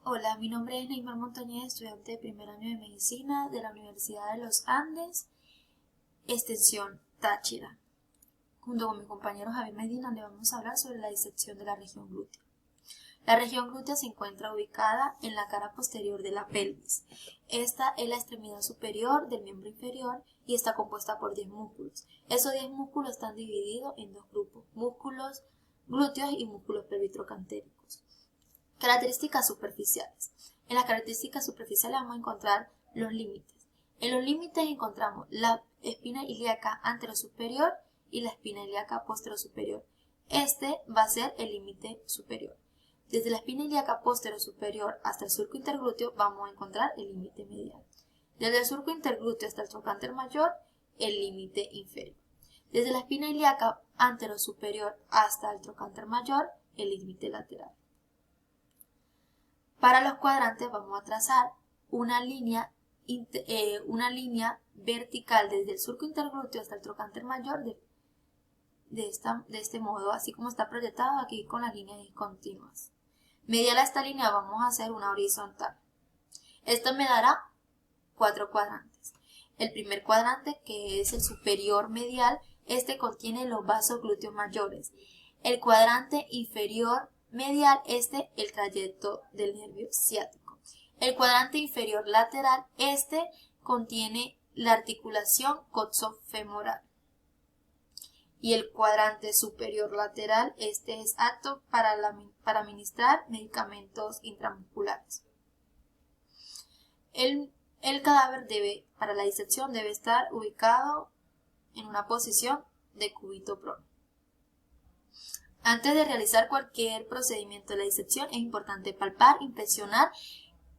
Hola, mi nombre es Neymar Montañez, estudiante de primer año de Medicina de la Universidad de los Andes, extensión Táchira. Junto con mi compañero Javier Medina le vamos a hablar sobre la disección de la región glútea. La región glútea se encuentra ubicada en la cara posterior de la pelvis. Esta es la extremidad superior del miembro inferior y está compuesta por 10 músculos. Esos 10 músculos están divididos en dos grupos, músculos glúteos y músculos pelvitrocantéricos. Características superficiales. En las características superficiales vamos a encontrar los límites. En los límites encontramos la espina ilíaca anterosuperior y la espina ilíaca posterosuperior. Este va a ser el límite superior. Desde la espina ilíaca posterosuperior hasta el surco interglúteo vamos a encontrar el límite medial. Desde el surco interglúteo hasta el trocánter mayor, el límite inferior. Desde la espina ilíaca anterosuperior hasta el trocánter mayor, el límite lateral. Para los cuadrantes vamos a trazar una línea vertical desde el surco interglúteo hasta el trocánter mayor de este modo, así como está proyectado aquí con las líneas discontinuas. Medial a esta línea vamos a hacer una horizontal. Esto me dará 4 cuadrantes. El primer cuadrante, que es el superior medial, este contiene los vasos glúteos mayores. El cuadrante inferior medial, el trayecto del nervio ciático. El cuadrante inferior lateral, contiene la articulación coxofemoral. Y el cuadrante superior lateral, es apto para administrar medicamentos intramusculares. El cadáver para la disección debe estar ubicado en una posición de cúbito prono. Antes de realizar cualquier procedimiento de la disección es importante palpar, inspeccionar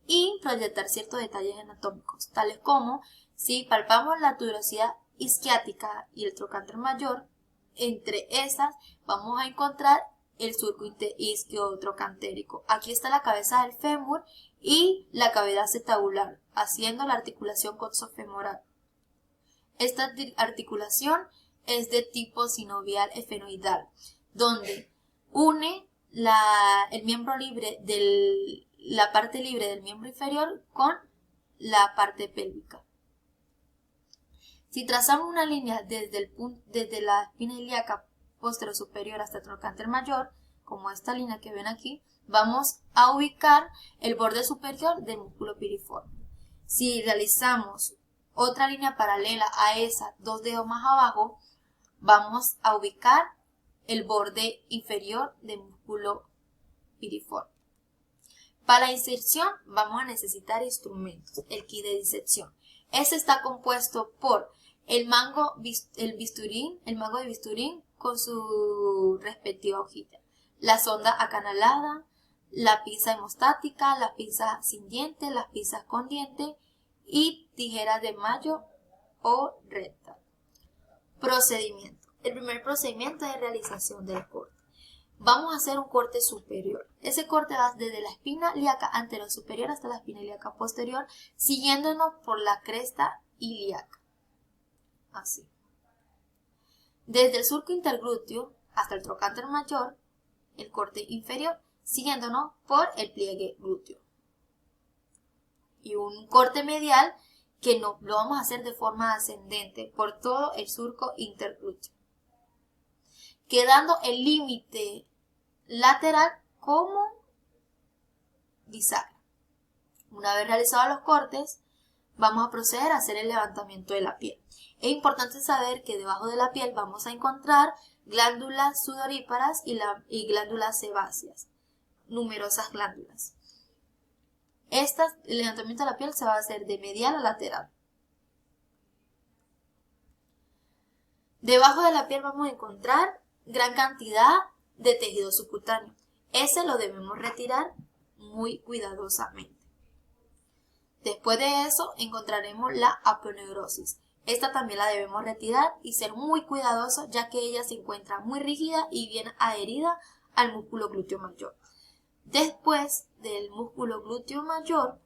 y proyectar ciertos detalles anatómicos, tales como si palpamos la tuberosidad isquiática y el trocánter mayor, entre esas vamos a encontrar el surco isquiotrocantérico. Aquí está la cabeza del fémur y la cavidad acetabular, haciendo la articulación coxofemoral. Esta articulación es de tipo sinovial esfenoidal, donde une el miembro libre la parte libre del miembro inferior con la parte pélvica. Si trazamos una línea desde la espina ilíaca posterosuperior hasta el trocánter mayor, como esta línea que ven aquí, vamos a ubicar el borde superior del músculo piriforme. Si realizamos otra línea paralela a esa, 2 dedos más abajo, vamos a ubicar el borde inferior del músculo piriforme. Para la inserción vamos a necesitar instrumentos, el kit de disección. Este está compuesto por el mango de bisturín con su respectiva hojilla, la sonda acanalada, la pinza hemostática, las pinzas sin diente, las pinzas con diente y tijeras de mayo o recta. Procedimiento. El primer procedimiento es realización del corte. Vamos a hacer un corte superior. Ese corte va desde la espina ilíaca anterosuperior hasta la espina ilíaca posterior, siguiéndonos por la cresta ilíaca. Así. Desde el surco interglúteo hasta el trocánter mayor, el corte inferior, siguiéndonos por el pliegue glúteo. Y un corte medial que lo vamos a hacer de forma ascendente por todo el surco interglúteo, quedando el límite lateral como bisagra. Una vez realizados los cortes, vamos a proceder a hacer el levantamiento de la piel. Es importante saber que debajo de la piel vamos a encontrar glándulas sudoríparas y glándulas sebáceas, numerosas glándulas. El levantamiento de la piel se va a hacer de medial a lateral. Debajo de la piel vamos a encontrar gran cantidad de tejido subcutáneo. Ese lo debemos retirar muy cuidadosamente. Después de eso encontraremos la aponeurosis. Esta también la debemos retirar y ser muy cuidadosos, ya que ella se encuentra muy rígida y bien adherida al músculo glúteo mayor. Después del músculo glúteo mayor,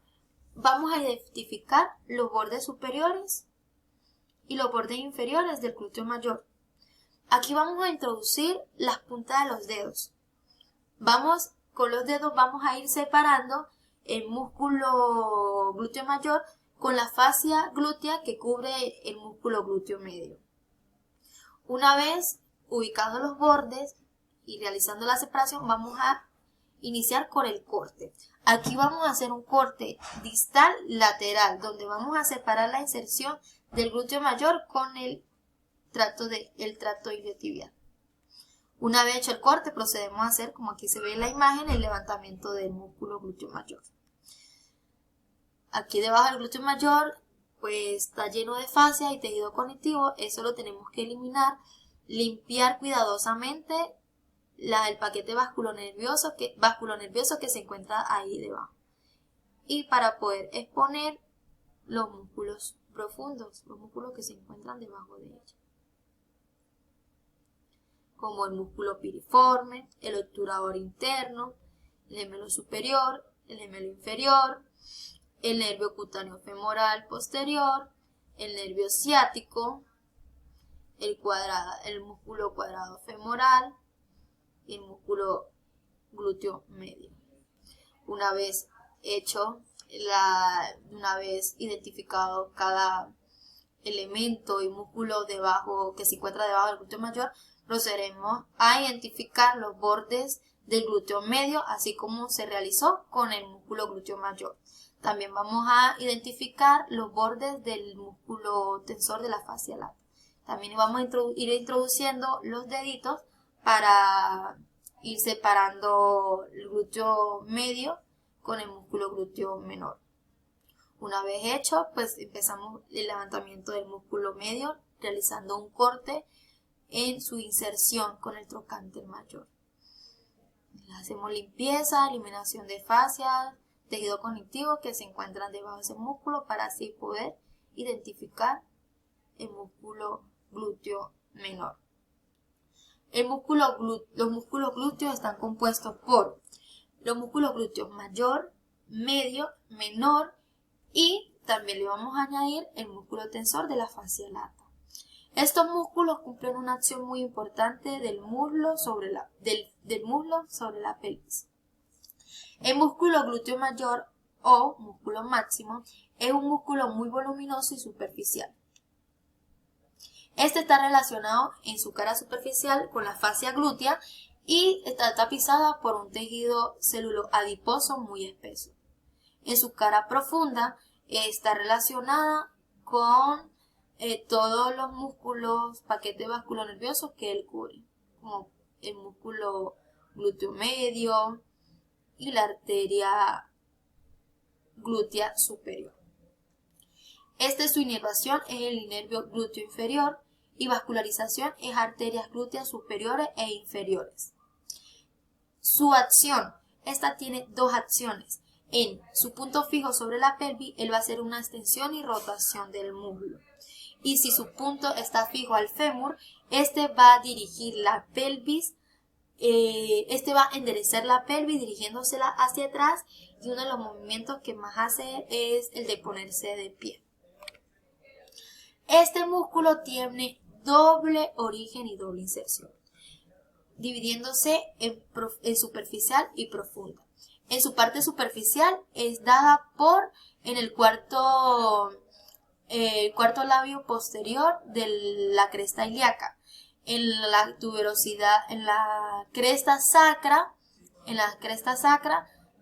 vamos a identificar los bordes superiores y los bordes inferiores del glúteo mayor. Aquí vamos a introducir las puntas de los dedos. Con los dedos vamos a ir separando el músculo glúteo mayor con la fascia glútea que cubre el músculo glúteo medio. Una vez ubicados los bordes y realizando la separación, vamos a iniciar con el corte. Aquí vamos a hacer un corte distal lateral, donde vamos a separar la inserción del glúteo mayor con el tracto iliotibial. Una vez hecho el corte, procedemos a hacer, como aquí se ve en la imagen, el levantamiento del músculo glúteo mayor. Aquí debajo del glúteo mayor, pues está lleno de fascia y tejido conectivo, eso lo tenemos que eliminar, limpiar cuidadosamente el paquete vasculonervioso que se encuentra ahí debajo. Y para poder exponer los músculos profundos, los músculos que se encuentran debajo de ella, como el músculo piriforme, el obturador interno, el gemelo superior, el gemelo inferior, el nervio cutáneo femoral posterior, el nervio ciático, el músculo cuadrado femoral y el músculo glúteo medio. Una vez identificado cada elemento y músculo que se encuentra debajo del glúteo mayor, procederemos a identificar los bordes del glúteo medio, así como se realizó con el músculo glúteo mayor. También vamos a identificar los bordes del músculo tensor de la fascia lata. También vamos a ir introduciendo los deditos para ir separando el glúteo medio con el músculo glúteo menor. Una vez hecho, pues empezamos el levantamiento del músculo medio realizando un corte en su inserción con el trocánter mayor. Hacemos limpieza, eliminación de fascias, tejido conectivo que se encuentran debajo de ese músculo para así poder identificar el músculo glúteo menor. Los músculos glúteos están compuestos por los músculos glúteos mayor, medio, menor y también le vamos a añadir el músculo tensor de la fascia lata. Estos músculos cumplen una acción muy importante del muslo sobre la pelvis. El músculo glúteo mayor o músculo máximo es un músculo muy voluminoso y superficial. Este está relacionado en su cara superficial con la fascia glútea y está tapizada por un tejido celuloadiposo muy espeso. En su cara profunda está relacionada con todos los músculos, paquetes vasculonerviosos que él cubre, como el músculo glúteo medio y la arteria glútea superior. Su inervación es el nervio glúteo inferior y vascularización es arterias glúteas superiores e inferiores. Su acción, esta tiene dos acciones. En su punto fijo sobre la pelvis, él va a hacer una extensión y rotación del muslo. Y si su punto está fijo al fémur, este va a dirigir la pelvis, va a enderezar la pelvis dirigiéndosela hacia atrás y uno de los movimientos que más hace es el de ponerse de pie. Este músculo tiene doble origen y doble inserción, dividiéndose en superficial y profunda. En su parte superficial es dada en el cuarto labio posterior de la cresta ilíaca, en la tuberosidad, en la cresta sacra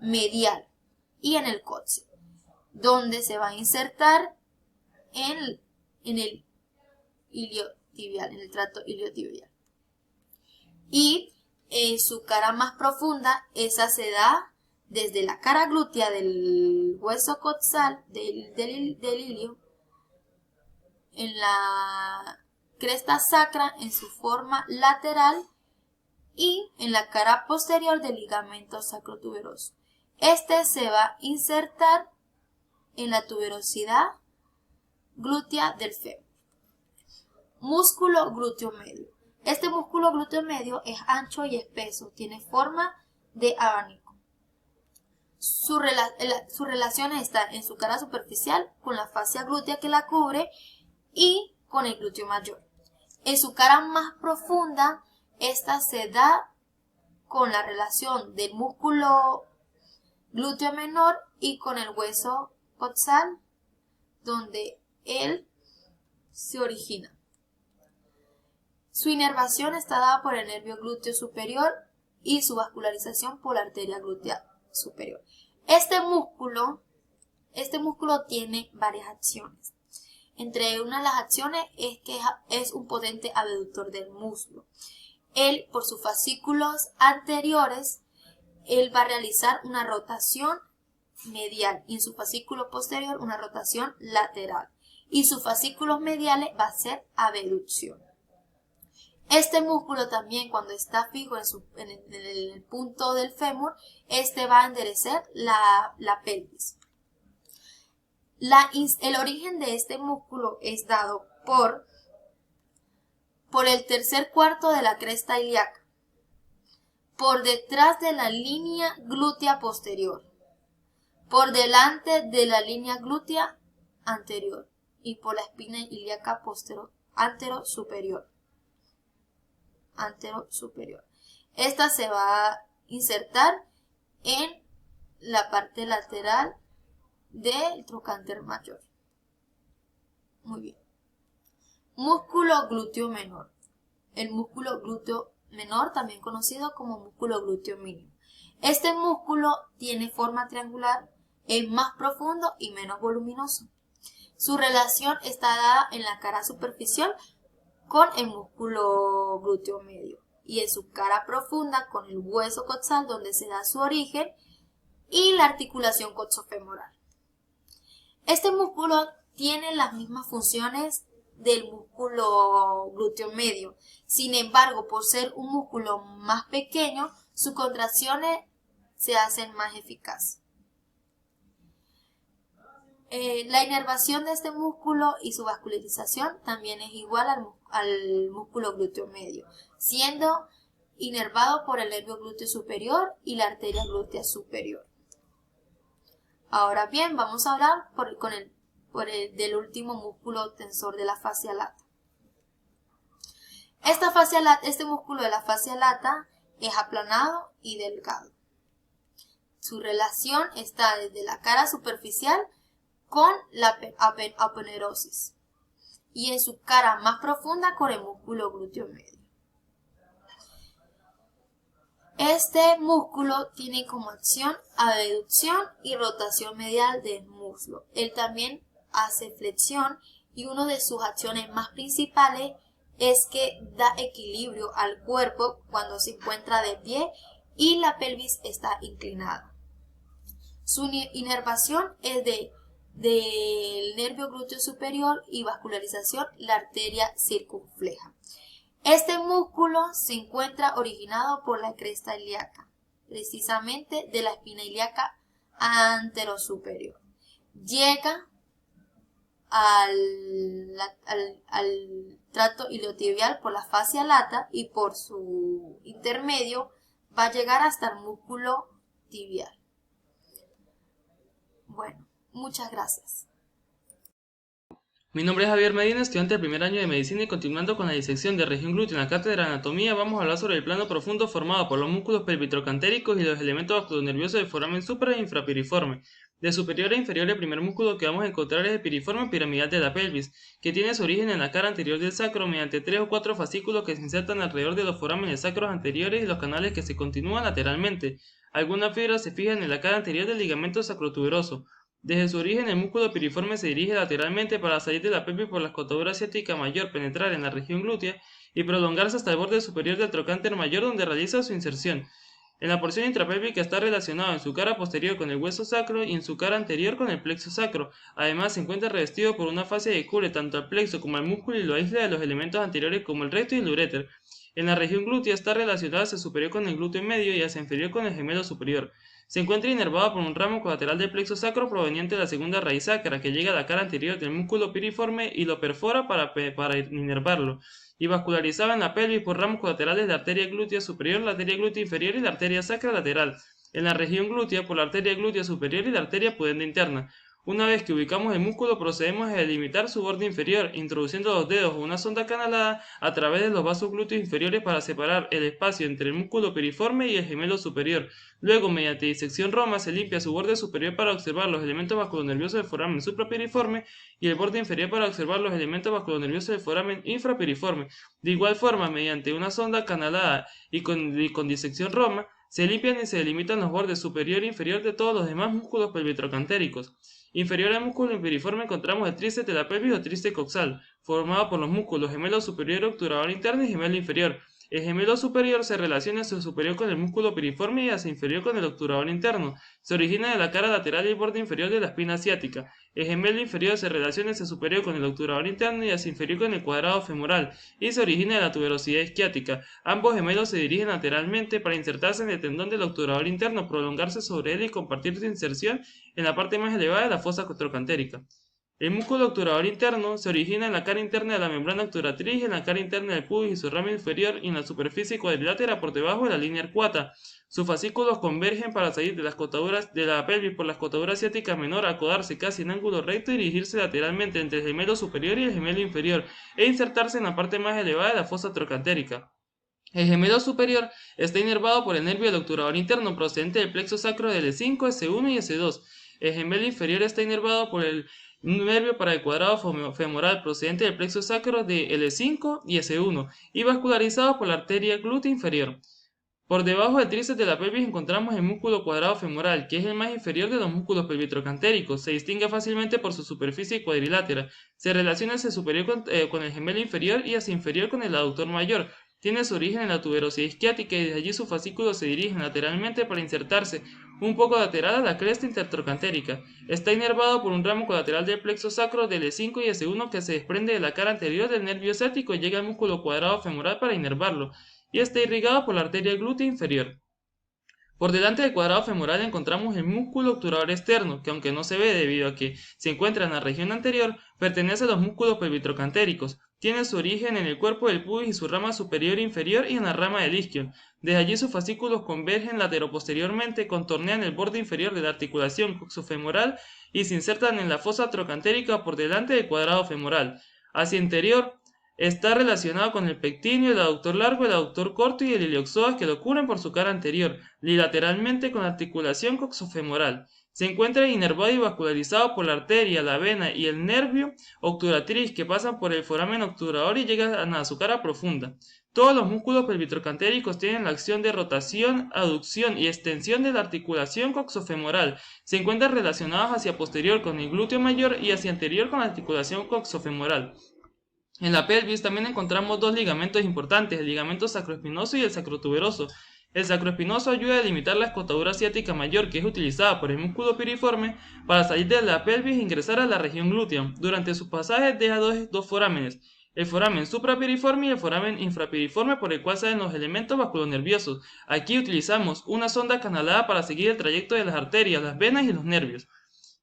medial y en el coxis, donde se va a insertar en el iliotibial, en el tracto iliotibial. Y en su cara más profunda, esa se da desde la cara glútea del hueso coxal del ilio, en la cresta sacra en su forma lateral y en la cara posterior del ligamento sacrotuberoso. Este se va a insertar en la tuberosidad glútea del fémur. Músculo glúteo medio. Este músculo glúteo medio es ancho y espeso, tiene forma de abanico. Su relación está en su cara superficial con la fascia glútea que la cubre y con el glúteo mayor. En su cara más profunda, esta se da con la relación del músculo glúteo menor y con el hueso coxal donde él se origina. Su inervación está dada por el nervio glúteo superior y su vascularización por la arteria glútea superior. Este músculo tiene varias acciones. Entre una de las acciones es que es un potente abductor del músculo. Él, por sus fascículos anteriores, él va a realizar una rotación medial y en su fascículo posterior una rotación lateral. Y sus fascículos mediales va a ser abducción. Este músculo también, cuando está fijo en el punto del fémur, va a enderezar la pelvis. El origen de este músculo es dado por el tercer cuarto de la cresta ilíaca, por detrás de la línea glútea posterior, por delante de la línea glútea anterior y por la espina ilíaca anterosuperior. Esta se va a insertar en la parte lateral del trocánter mayor. Muy bien. Músculo glúteo menor. El músculo glúteo menor, también conocido como músculo glúteo mínimo. Este músculo tiene forma triangular, es más profundo y menos voluminoso. Su relación está dada en la cara superficial con el músculo glúteo medio y en su cara profunda con el hueso coxal donde se da su origen y la articulación coxofemoral. Este músculo tiene las mismas funciones del músculo glúteo medio. Sin embargo, por ser un músculo más pequeño, sus contracciones se hacen más eficaces. La inervación de este músculo y su vascularización también es igual al músculo glúteo medio, siendo inervado por el nervio glúteo superior y la arteria glútea superior. Ahora bien, vamos a hablar del último músculo tensor de la fascia lata. Este músculo de la fascia lata es aplanado y delgado. Su relación está desde la cara superficial con la aponerosis y en su cara más profunda con el músculo glúteo medio. Este músculo tiene como acción abducción y rotación medial del muslo. Él también hace flexión y una de sus acciones más principales es que da equilibrio al cuerpo cuando se encuentra de pie y la pelvis está inclinada. Su inervación es del nervio glúteo superior y vascularización la arteria circunfleja. Este músculo se encuentra originado por la cresta ilíaca, precisamente de la espina ilíaca anterosuperior. Llega al tracto iliotibial por la fascia lata y por su intermedio va a llegar hasta el músculo tibial. Bueno, muchas gracias. Mi nombre es Javier Medina, estudiante del primer año de medicina y continuando con la disección de región glútea en la cátedra de anatomía, vamos a hablar sobre el plano profundo formado por los músculos pelvitrocantéricos y los elementos vasculonerviosos del foramen supra e infrapiriforme. De superior a inferior, el primer músculo que vamos a encontrar es el piriforme piramidal de la pelvis, que tiene su origen en la cara anterior del sacro mediante 3 o 4 fascículos que se insertan alrededor de los forámenes sacros anteriores y los canales que se continúan lateralmente. Algunas fibras se fijan en la cara anterior del ligamento sacrotuberoso. Desde su origen, el músculo piriforme se dirige lateralmente para salir de la pelvis por la escotadura asiática mayor, penetrar en la región glútea y prolongarse hasta el borde superior del trocánter mayor donde realiza su inserción. En la porción intrapélvica está relacionado en su cara posterior con el hueso sacro y en su cara anterior con el plexo sacro. Además, se encuentra revestido por una fascia que cubre tanto al plexo como al músculo y lo aísla de los elementos anteriores como el recto y el uréter. En la región glútea está relacionado hacia superior con el glúteo medio y hacia inferior con el gemelo superior. Se encuentra inervado por un ramo colateral del plexo sacro proveniente de la segunda raíz sacra que llega a la cara anterior del músculo piriforme y lo perfora para inervarlo, y vascularizado en la pelvis por ramos colaterales de la arteria glútea superior, la arteria glútea inferior y la arteria sacra lateral. En la región glútea por la arteria glútea superior y la arteria pudenda interna. Una vez que ubicamos el músculo, procedemos a delimitar su borde inferior, introduciendo los dedos o una sonda canalada a través de los vasos glúteos inferiores para separar el espacio entre el músculo piriforme y el gemelo superior. Luego, mediante disección roma, se limpia su borde superior para observar los elementos vasculonerviosos del foramen suprapiriforme y el borde inferior para observar los elementos vasculonerviosos del foramen infrapiriforme. De igual forma, mediante una sonda canalada y con disección roma, se limpian y se delimitan los bordes superior e inferior de todos los demás músculos pelvitrocantéricos. Inferior al músculo piriforme encontramos el tríceps de la pelvis o tríceps coxal, formado por los músculos gemelo superior, obturador interno y gemelo inferior. El gemelo superior se relaciona hacia superior con el músculo piriforme y hacia inferior con el obturador interno. Se origina de la cara lateral y el borde inferior de la espina asiática. El gemelo inferior se relaciona hacia superior con el obturador interno y hacia inferior con el cuadrado femoral, y se origina de la tuberosidad isquiática. Ambos gemelos se dirigen lateralmente para insertarse en el tendón del obturador interno, prolongarse sobre él y compartir su inserción en la parte más elevada de la fosa trocantérica. El músculo obturador interno se origina en la cara interna de la membrana obturatriz, en la cara interna del pubis y su rama inferior y en la superficie cuadrilátera por debajo de la línea arcuata. Sus fascículos convergen para salir de las cotaduras de la pelvis por la escotadura asiática menor, acodarse casi en ángulo recto y dirigirse lateralmente entre el gemelo superior y el gemelo inferior e insertarse en la parte más elevada de la fosa trocantérica. El gemelo superior está inervado por el nervio del obturador interno procedente del plexo sacro del L5, S1 y S2. El gemelo inferior está inervado por el nervio para el cuadrado femoral procedente del plexo sacro de L5 y S1 y vascularizado por la arteria glútea inferior. Por debajo del tríceps de la pelvis encontramos el músculo cuadrado femoral, que es el más inferior de los músculos pelvitrocantéricos. Se distingue fácilmente por su superficie cuadrilátera. Se relaciona hacia superior con el gemelo inferior y hacia inferior con el aductor mayor. Tiene su origen en la tuberosidad isquiática y desde allí sus fascículos se dirigen lateralmente para insertarse un poco lateral a la cresta intertrocantérica. Está inervado por un ramo colateral del plexo sacro del E5 y S1 que se desprende de la cara anterior del nervio ciático y llega al músculo cuadrado femoral para inervarlo, y está irrigado por la arteria glútea inferior. Por delante del cuadrado femoral encontramos el músculo obturador externo, que aunque no se ve debido a que se encuentra en la región anterior, pertenece a los músculos pelvitrocantéricos. Tiene su origen en el cuerpo del pubis y su rama superior e inferior y en la rama del isquion. Desde allí sus fascículos convergen lateroposteriormente, contornean el borde inferior de la articulación coxofemoral y se insertan en la fosa trocantérica por delante del cuadrado femoral. Hacia interior está relacionado con el pectíneo, el aductor largo, el aductor corto y el ilioxoas que lo cubren por su cara anterior, bilateralmente con la articulación coxofemoral. Se encuentra inervado y vascularizado por la arteria, la vena y el nervio obturatriz que pasan por el foramen obturador y llegan a su cara profunda. Todos los músculos pelvitrocantéricos tienen la acción de rotación, aducción y extensión de la articulación coxofemoral. Se encuentran relacionados hacia posterior con el glúteo mayor y hacia anterior con la articulación coxofemoral. En la pelvis también encontramos dos ligamentos importantes, el ligamento sacroespinoso y el sacrotuberoso. El sacroespinoso ayuda a delimitar la escotadura asiática mayor, que es utilizada por el músculo piriforme para salir de la pelvis e ingresar a la región glútea. Durante sus pasajes deja dos forámenes, el foramen suprapiriforme y el foramen infrapiriforme por el cual salen los elementos vasculonerviosos. Aquí utilizamos una sonda canalada para seguir el trayecto de las arterias, las venas y los nervios.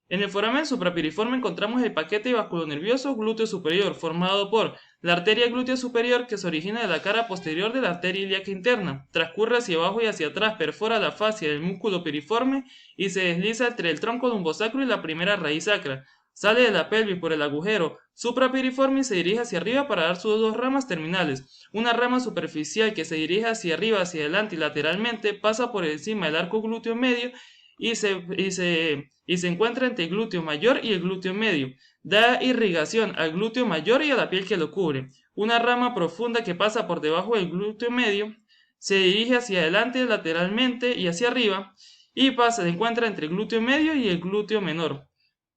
En el foramen suprapiriforme encontramos el paquete vasculonervioso glúteo superior, formado por la arteria glútea superior que se origina de la cara posterior de la arteria ilíaca interna, transcurre hacia abajo y hacia atrás, perfora la fascia del músculo piriforme y se desliza entre el tronco lumbosacro y la primera raíz sacra. Sale de la pelvis por el agujero suprapiriforme y se dirige hacia arriba para dar sus dos ramas terminales. Una rama superficial que se dirige hacia arriba, hacia adelante y lateralmente, pasa por encima del arco glúteo medio y se encuentra entre el glúteo mayor y el glúteo medio. Da irrigación al glúteo mayor y a la piel que lo cubre. Una rama profunda que pasa por debajo del glúteo medio se dirige hacia adelante lateralmente y hacia arriba y se encuentra entre el glúteo medio y el glúteo menor,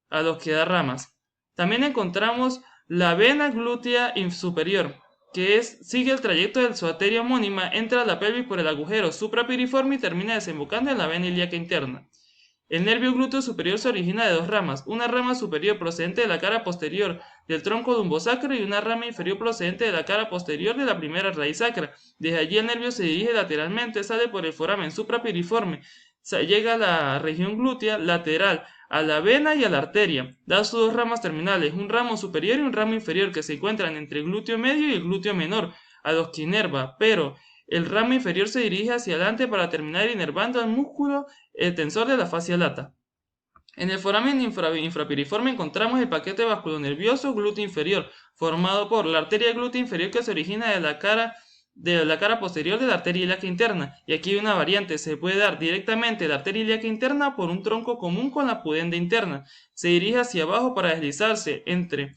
a los que da ramas. También encontramos la vena glútea superior, que sigue el trayecto de su arteria homónima, entra a la pelvis por el agujero suprapiriforme y termina desembocando en la vena ilíaca interna. El nervio glúteo superior se origina de dos ramas, una rama superior procedente de la cara posterior del tronco lumbosacro y una rama inferior procedente de la cara posterior de la primera raíz sacra. Desde allí el nervio se dirige lateralmente, sale por el foramen suprapiriforme, llega a la región glútea lateral, a la vena y a la arteria. Da sus dos ramas terminales, un ramo superior y un ramo inferior que se encuentran entre el glúteo medio y el glúteo menor, a los que inerva, pero el ramo inferior se dirige hacia adelante para terminar inervando al músculo tensor de la fascia lata. En el foramen infrapiriforme encontramos el paquete vasculonervioso glúteo inferior, formado por la arteria glútea inferior que se origina de la cara posterior de la arteria ilíaca interna. Y aquí hay una variante, se puede dar directamente la arteria ilíaca interna por un tronco común con la pudenda interna. Se dirige hacia abajo para deslizarse entre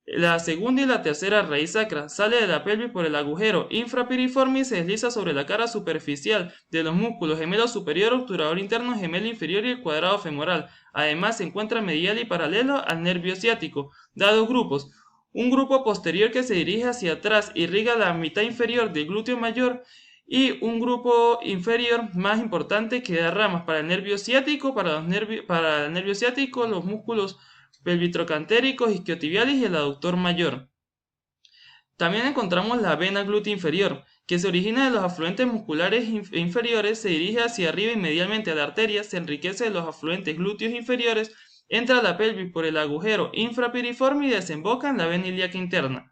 la segunda y la tercera raíz sacra, sale de la pelvis por el agujero infrapiriforme y se desliza sobre la cara superficial de los músculos gemelo superior, obturador interno, gemelo inferior y el cuadrado femoral. Además se encuentra medial y paralelo al nervio ciático. Da dos grupos. Un grupo posterior que se dirige hacia atrás, irriga la mitad inferior del glúteo mayor, y un grupo inferior más importante que da ramas para el nervio ciático, para el nervio ciático, los músculos pelvitrocantéricos, isquiotibiales y el aductor mayor. También encontramos la vena glútea inferior, que se origina de los afluentes musculares inferiores, se dirige hacia arriba y medialmente a la arteria, se enriquece de los afluentes glúteos inferiores, entra a la pelvis por el agujero infrapiriforme y desemboca en la vena ilíaca interna.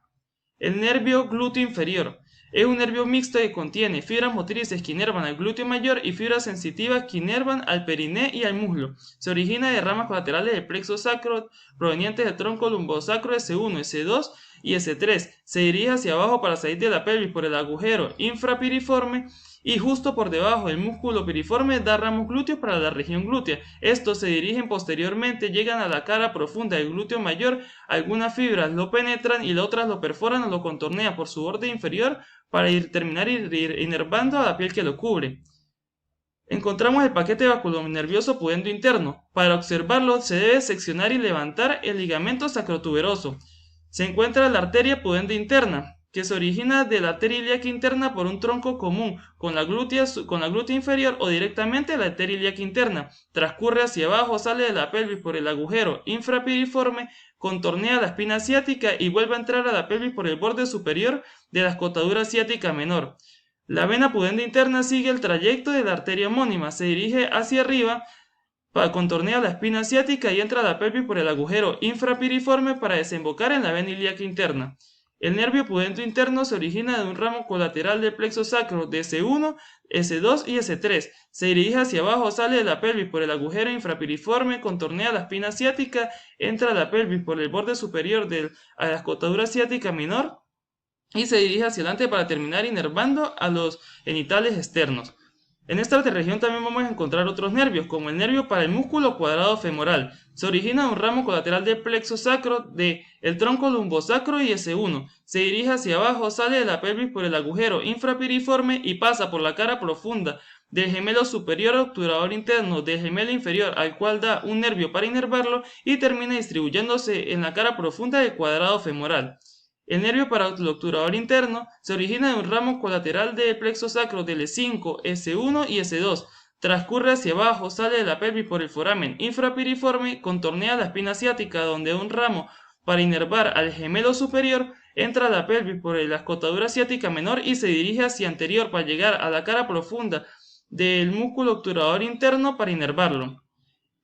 El nervio glúteo inferior es un nervio mixto que contiene fibras motrices que inervan al glúteo mayor y fibras sensitivas que inervan al periné y al muslo. Se origina de ramas colaterales del plexo sacro provenientes del tronco lumbosacro S1, S2 y S3. Se dirige hacia abajo para salir de la pelvis por el agujero infrapiriforme y justo por debajo del músculo piriforme da ramos glúteos para la región glútea. Estos se dirigen posteriormente, llegan a la cara profunda del glúteo mayor, algunas fibras lo penetran y las otras lo perforan o lo contornean por su borde inferior para terminar inervando a la piel que lo cubre. Encontramos el paquete vasculonervioso pudendo interno. Para observarlo se debe seccionar y levantar el ligamento sacrotuberoso. Se encuentra la arteria pudenda interna, que se origina de la arteria ilíaca interna por un tronco común con la glútea inferior o directamente la arteria ilíaca interna. Transcurre hacia abajo, sale de la pelvis por el agujero infrapiriforme, contornea la espina ciática y vuelve a entrar a la pelvis por el borde superior de la escotadura ciática menor. La vena pudenda interna sigue el trayecto de la arteria homónima, se dirige hacia arriba, contornea la espina ciática y entra a la pelvis por el agujero infrapiriforme para desembocar en la vena ilíaca interna. El nervio pudendo interno se origina de un ramo colateral del plexo sacro de S1, S2 y S3. Se dirige hacia abajo, sale de la pelvis por el agujero infrapiriforme, contornea la espina ciática, entra a la pelvis por el borde superior de la escotadura ciática menor y se dirige hacia adelante para terminar inervando a los genitales externos. En esta región también vamos a encontrar otros nervios, como el nervio para el músculo cuadrado femoral. Se origina de un ramo colateral del plexo sacro de el tronco lumbosacro y S1. Se dirige hacia abajo, sale de la pelvis por el agujero infrapiriforme y pasa por la cara profunda del gemelo superior obturador interno del gemelo inferior, al cual da un nervio para inervarlo y termina distribuyéndose en la cara profunda del cuadrado femoral. El nervio para el obturador interno se origina de un ramo colateral del plexo sacro del E5, S1 y S2. Transcurre hacia abajo, sale de la pelvis por el foramen infrapiriforme, contornea la espina ciática donde un ramo para inervar al gemelo superior entra a la pelvis por la escotadura ciática menor y se dirige hacia anterior para llegar a la cara profunda del músculo obturador interno para inervarlo.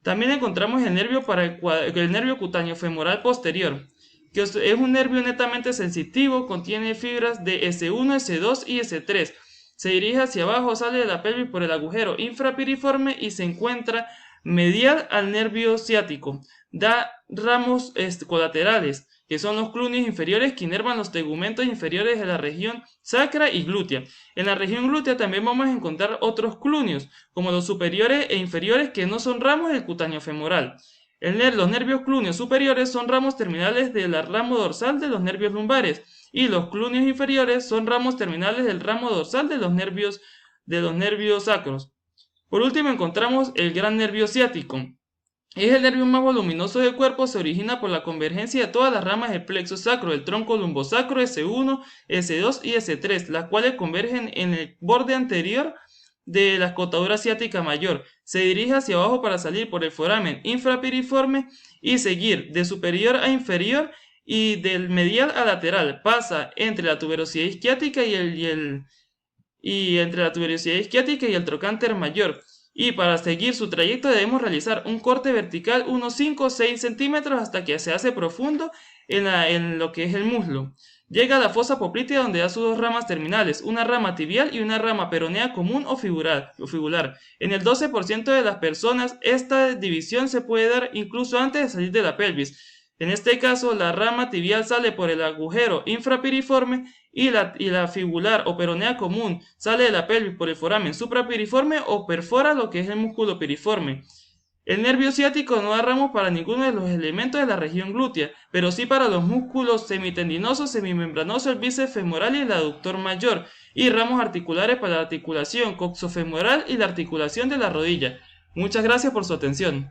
También encontramos el nervio para el nervio cutáneo femoral posterior, que es un nervio netamente sensitivo, contiene fibras de S1, S2 y S3. Se dirige hacia abajo, sale de la pelvis por el agujero infrapiriforme y se encuentra medial al nervio ciático. Da ramos colaterales, que son los clúneos inferiores que inervan los tegumentos inferiores de la región sacra y glútea. En la región glútea también vamos a encontrar otros clúneos, como los superiores e inferiores que no son ramos del cutáneo femoral. Los nervios clúneos superiores son ramos terminales del ramo dorsal de los nervios lumbares y los clúneos inferiores son ramos terminales del ramo dorsal de los nervios sacros. Por último encontramos el gran nervio ciático. Es el nervio más voluminoso del cuerpo, se origina por la convergencia de todas las ramas del plexo sacro, del tronco lumbosacro S1, S2 y S3, las cuales convergen en el borde anterior de la escotadura ciática mayor. Se dirige hacia abajo para salir por el foramen infrapiriforme y seguir de superior a inferior y del medial a lateral. Pasa entre la tuberosidad isquiática y el trocánter mayor. Y para seguir su trayecto debemos realizar un corte vertical unos 5 o 6 centímetros hasta que se hace profundo en lo que es el muslo. Llega a la fosa poplitea donde da sus dos ramas terminales, una rama tibial y una rama peronea común o figular. En el 12% de las personas esta división se puede dar incluso antes de salir de la pelvis. En este caso, la rama tibial sale por el agujero infrapiriforme y la figular o peronea común sale de la pelvis por el foramen suprapiriforme o perfora lo que es el músculo piriforme. El nervio ciático no da ramos para ninguno de los elementos de la región glútea, pero sí para los músculos semitendinosos, semimembranosos, el bíceps femoral y el aductor mayor, y ramos articulares para la articulación coxofemoral y la articulación de la rodilla. Muchas gracias por su atención.